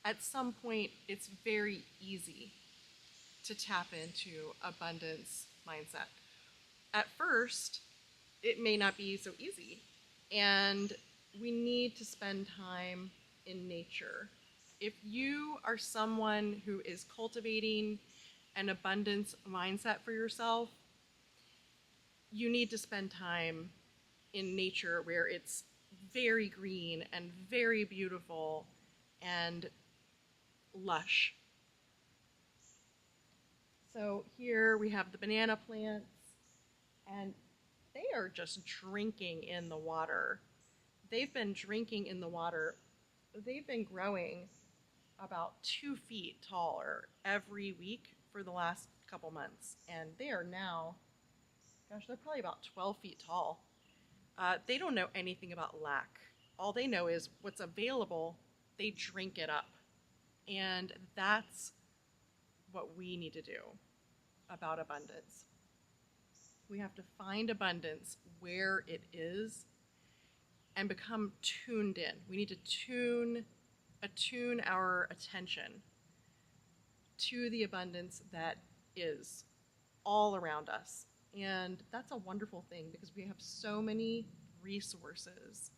at some point it's very easy to tap into abundance mindset. At first, it may not be so easy, and we need to spend time in nature. If you are someone who is cultivating an abundance mindset for yourself, you need to spend time in nature where it's very green and very beautiful and lush. So here we have the banana plants, and they are just drinking in the water. They've been drinking in the water. They've been growing about 2 feet taller every week for the last couple months, and they are now, gosh, they're probably about 12 feet tall. They don't know anything about lack. All they know is what's available, they drink it up. And that's what we need to do about abundance. We have to find abundance where it is and become tuned in. We need to attune our attention to the abundance that is all around us. And that's a wonderful thing because we have so many resources.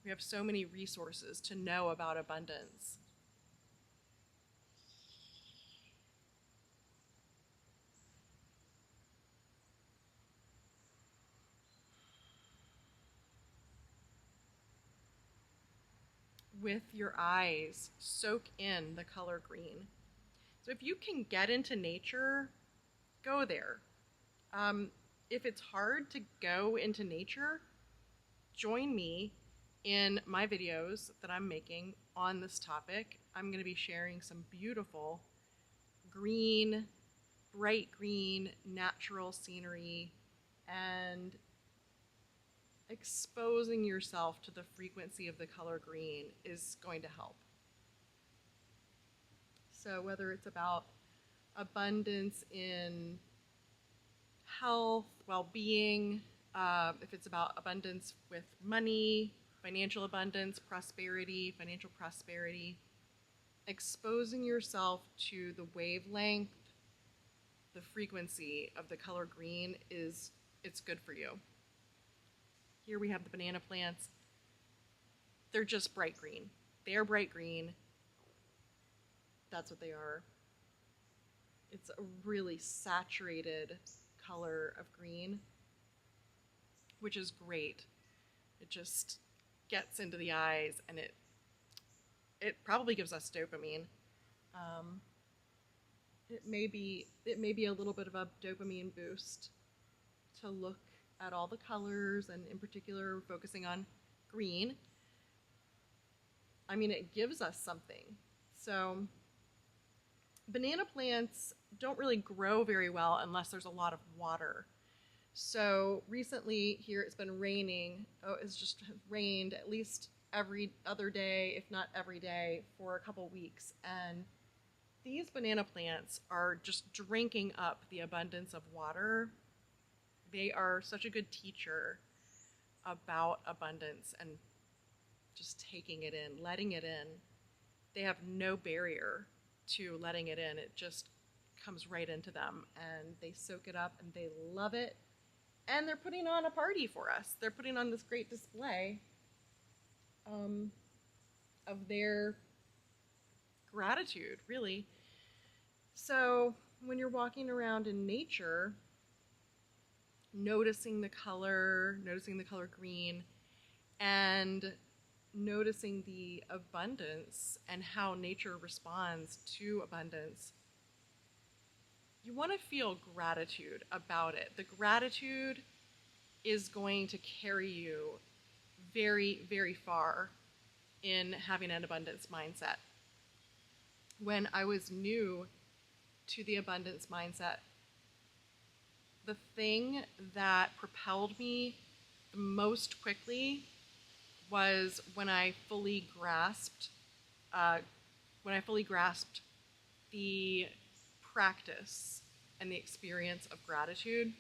We have so many resources to know about abundance. With your eyes, soak in the color green. So if you can get into nature, go there. If it's hard to go into nature, join me in my videos that I'm making on this topic. I'm going to be sharing some beautiful green, bright green, natural scenery and exposing yourself to the frequency of the color green is going to help. So whether it's about abundance in health, well-being, if it's about abundance with money, financial abundance, financial prosperity, exposing yourself to the wavelength, the frequency of the color green it's good for you. Here we have the banana plants. They're just bright green. They are bright green. That's what they are. It's a really saturated color of green, which is great. It just gets into the eyes, and it probably gives us dopamine. It may be a little bit of a dopamine boost to look at all the colors, and in particular focusing on green. I mean, it gives us something. So banana plants don't really grow very well unless there's a lot of water. So recently here it's been raining. It's just rained at least every other day, if not every day, for a couple weeks. And these banana plants are just drinking up the abundance of water. They are such a good teacher about abundance and just taking it in, letting it in. They have no barrier to letting it in. It just comes right into them, and they soak it up and they love it. And they're putting on a party for us. They're putting on this great display of their gratitude, really. So when you're walking around in nature, noticing the color green, and noticing the abundance and how nature responds to abundance, you want to feel gratitude about it. The gratitude is going to carry you very, very far in having an abundance mindset. When I was new to the abundance mindset, the thing that propelled me the most quickly was when I fully grasped the practice and the experience of gratitude.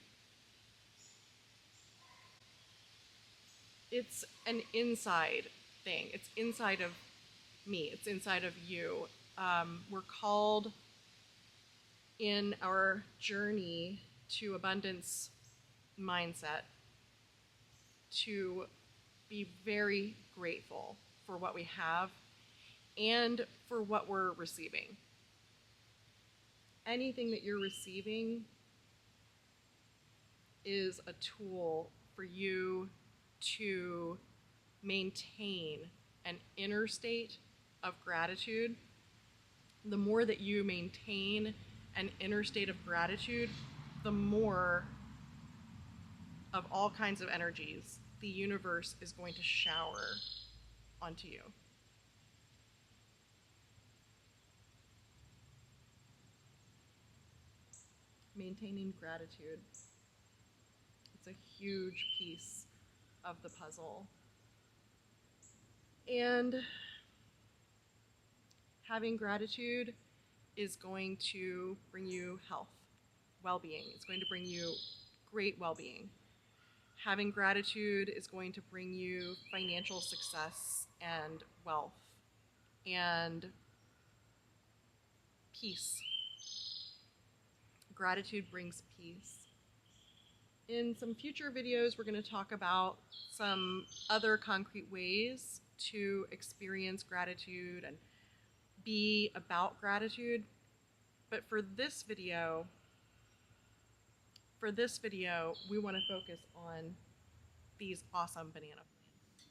It's an inside thing. It's inside of me, it's inside of you. We're called in our journey to abundance mindset to be very grateful for what we have and for what we're receiving. Anything that you're receiving is a tool for you to maintain an inner state of gratitude. The more that you maintain an inner state of gratitude, the more of all kinds of energies the universe is going to shower onto you. Maintaining gratitude. It's a huge piece of the puzzle. And having gratitude is going to bring you health, well-being. It's going to bring you great well-being. Having gratitude is going to bring you financial success and wealth and peace. Gratitude brings peace. In some future videos, we're going to talk about some other concrete ways to experience gratitude and be about gratitude. But for this video, we want to focus on these awesome banana plants.